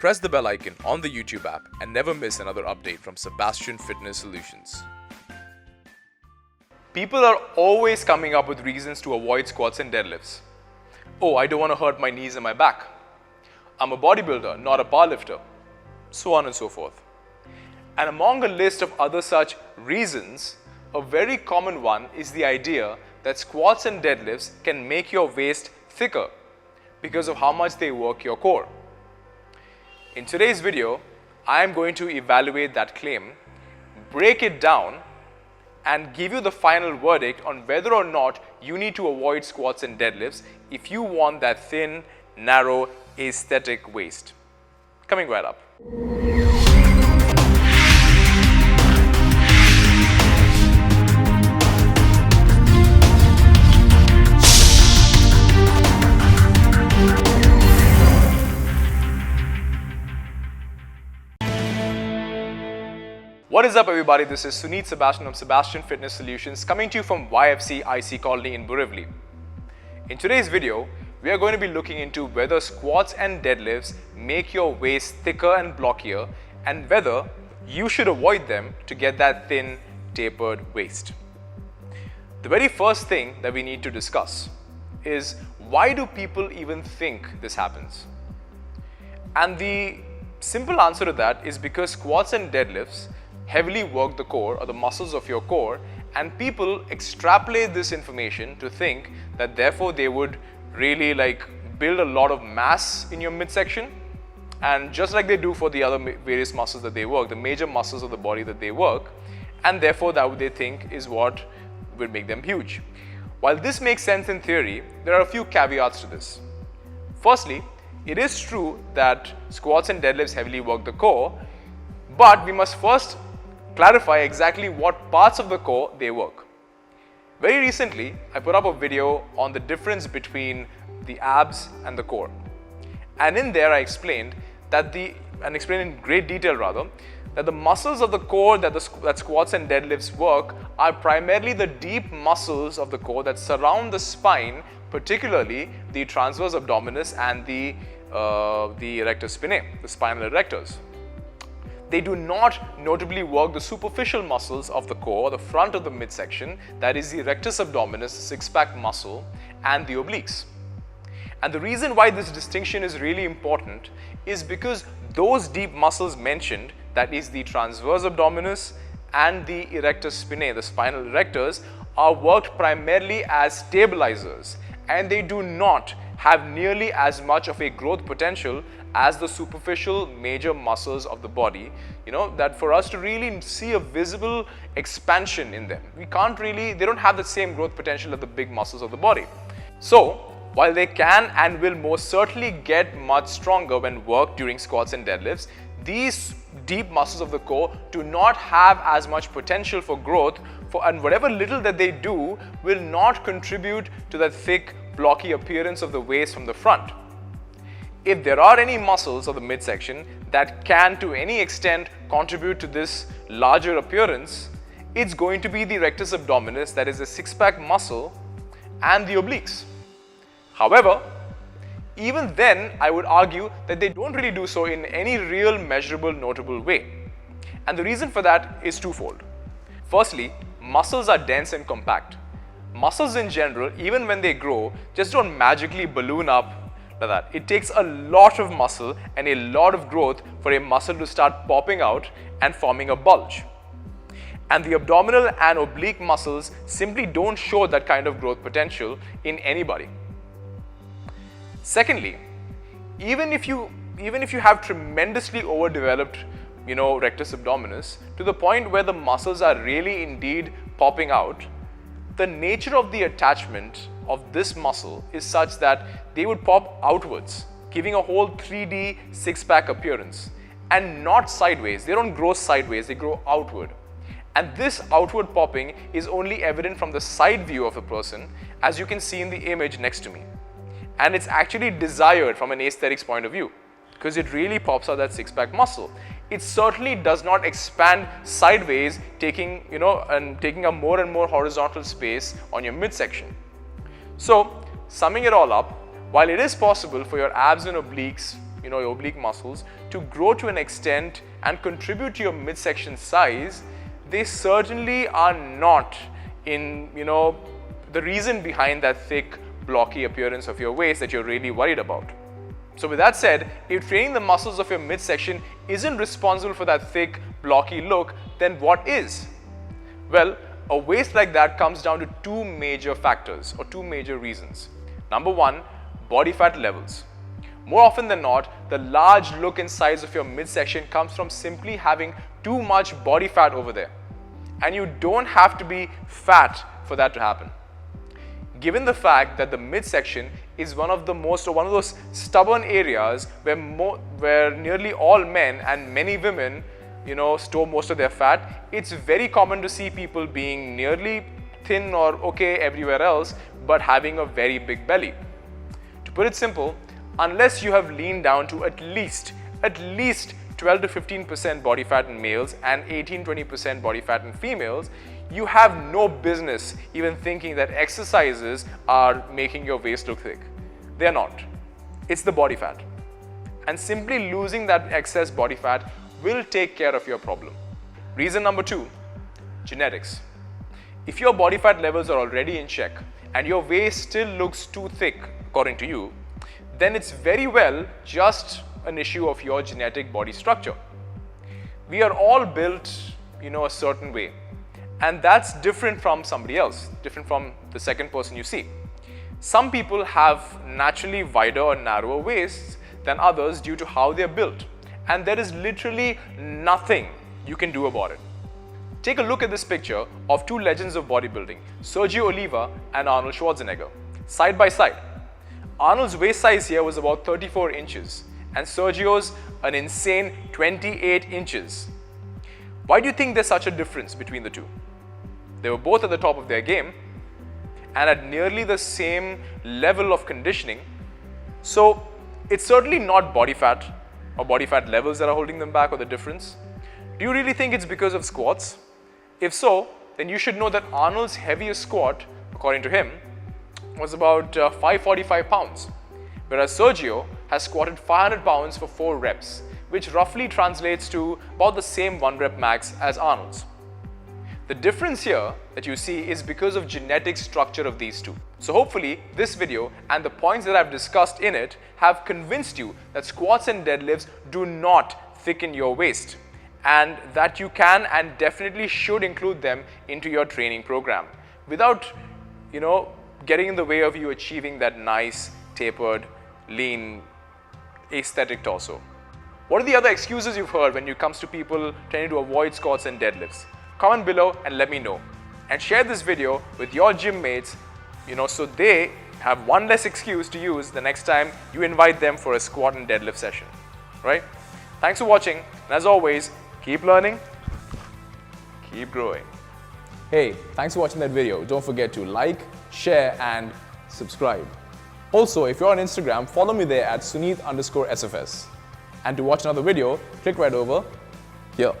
Press the bell icon on the YouTube app and never miss another update from Sebastian Fitness Solutions. People are always coming up with reasons to avoid squats and deadlifts. Oh, I don't want to hurt my knees and my back. I'm a bodybuilder, not a powerlifter. So on and so forth. And among a list of other such reasons, a very common one is the idea that squats and deadlifts can make your waist thicker because of how much they work your core. In today's video, I am going to evaluate that claim, break it down, and give you the final verdict on whether or not you need to avoid squats and deadlifts if you want that thin, narrow, aesthetic waist. Coming right up. What is up, everybody? This is Sebastian from Sebastian Fitness Solutions, coming to you from YFC IC Colony in Borivali. In today's video, we are going to be looking into whether squats and deadlifts make your waist thicker and blockier, and whether you should avoid them to get that thin, tapered waist. The very first thing that we need to discuss is, why do people even think this happens? And the simple answer to that is because squats and deadlifts heavily work the core or the muscles of your core, and people extrapolate this information to think that therefore they would really build a lot of mass in your midsection, and just like they do for the other various muscles that they work, the major muscles of the body that they work, and therefore that they think is what will make them huge. While this makes sense in theory, there are a few caveats to this. Firstly, it is true that squats and deadlifts heavily work the core, but we must first clarify exactly what parts of the core they work. Very recently, I put up a video on the difference between the abs and the core. And in there I explained that explained in great detail that the muscles of the core that squats and deadlifts work are primarily the deep muscles of the core that surround the spine, particularly the transverse abdominis and the erector spinae, the spinal erectors. They do not notably work the superficial muscles of the core, the front of the midsection, that is the rectus abdominis, six-pack muscle, and the obliques. And the reason why this distinction is really important is because those deep muscles mentioned, that is the transverse abdominis and the erector spinae, the spinal erectors, are worked primarily as stabilizers, and they do not have nearly as much of a growth potential as the superficial major muscles of the body, that for us to really see a visible expansion in them, they don't have the same growth potential of the big muscles of the body. So while they can and will most certainly get much stronger when worked during squats and deadlifts, these deep muscles of the core do not have as much potential for growth, and whatever little that they do will not contribute to the thick, blocky appearance of the waist from the front. If there are any muscles of the midsection that can to any extent contribute to this larger appearance, it's going to be the rectus abdominis, that is a six-pack muscle, and the obliques. However, even then I would argue that they don't really do so in any real measurable, notable way. And the reason for that is twofold. Firstly, muscles are dense and compact. Muscles in general, even when they grow, just don't magically balloon up like that. It takes a lot of muscle and a lot of growth for a muscle to start popping out and forming a bulge. And the abdominal and oblique muscles simply don't show that kind of growth potential in anybody. Secondly, even if you have tremendously overdeveloped rectus abdominis to the point where the muscles are really indeed popping out, the nature of the attachment of this muscle is such that they would pop outwards, giving a whole 3D six-pack appearance, and not sideways. They don't grow sideways, they grow outward. And this outward popping is only evident from the side view of the person, as you can see in the image next to me. And it's actually desired from an aesthetics point of view, because it really pops out that six-pack muscle. It certainly does not expand sideways, taking a more and more horizontal space on your midsection. So, summing it all up, while it is possible for your abs and obliques your oblique muscles, to grow to an extent and contribute to your midsection size, they certainly are not in, the reason behind that thick, blocky appearance of your waist that you're really worried about. So with that said, if training the muscles of your midsection isn't responsible for that thick, blocky look, then what is? Well, a waist like that comes down to two major factors or two major reasons. Number one, body fat levels. More often than not, the large look and size of your midsection comes from simply having too much body fat over there. And you don't have to be fat for that to happen. Given the fact that the midsection is one of those stubborn areas where nearly all men and many women store most of their fat, it's very common to see people being nearly thin or okay everywhere else, but having a very big belly. To put it simple, unless you have leaned down to at least 12 to 15% body fat in males and 18-20% body fat in females, you have no business even thinking that exercises are making your waist look thick. They are not. It's the body fat. And simply losing that excess body fat will take care of your problem. Reason number two, genetics. If your body fat levels are already in check and your waist still looks too thick according to you, then it's very well just an issue of your genetic body structure. We are all built, a certain way, and that's different from somebody else, different from the second person you see. Some people have naturally wider or narrower waists than others due to how they're built, and there is literally nothing you can do about it. Take a look at this picture of two legends of bodybuilding, Sergio Oliva and Arnold Schwarzenegger, side by side. Arnold's waist size here was about 34 inches and Sergio's an insane 28 inches. Why do you think there's such a difference between the two? They were both at the top of their game and at nearly the same level of conditioning. So it's certainly not body fat or body fat levels that are holding them back or the difference. Do you really think it's because of squats? If so, then you should know that Arnold's heaviest squat, according to him, was about 545 pounds, whereas Sergio has squatted 500 pounds for 4 reps, which roughly translates to about the same 1 rep max as Arnold's. The difference here that you see is because of genetic structure of these two. So hopefully this video and the points that I've discussed in it have convinced you that squats and deadlifts do not thicken your waist, and that you can and definitely should include them into your training program without, getting in the way of you achieving that nice, tapered, lean, aesthetic torso. What are the other excuses you've heard when it comes to people trying to avoid squats and deadlifts? Comment below and let me know. And share this video with your gym mates, so they have one less excuse to use the next time you invite them for a squat and deadlift session, right? Thanks for watching, and as always, keep learning, keep growing. Hey, thanks for watching that video. Don't forget to like, share and subscribe. Also, if you're on Instagram, follow me there at Suneet_SFS. And to watch another video, click right over here.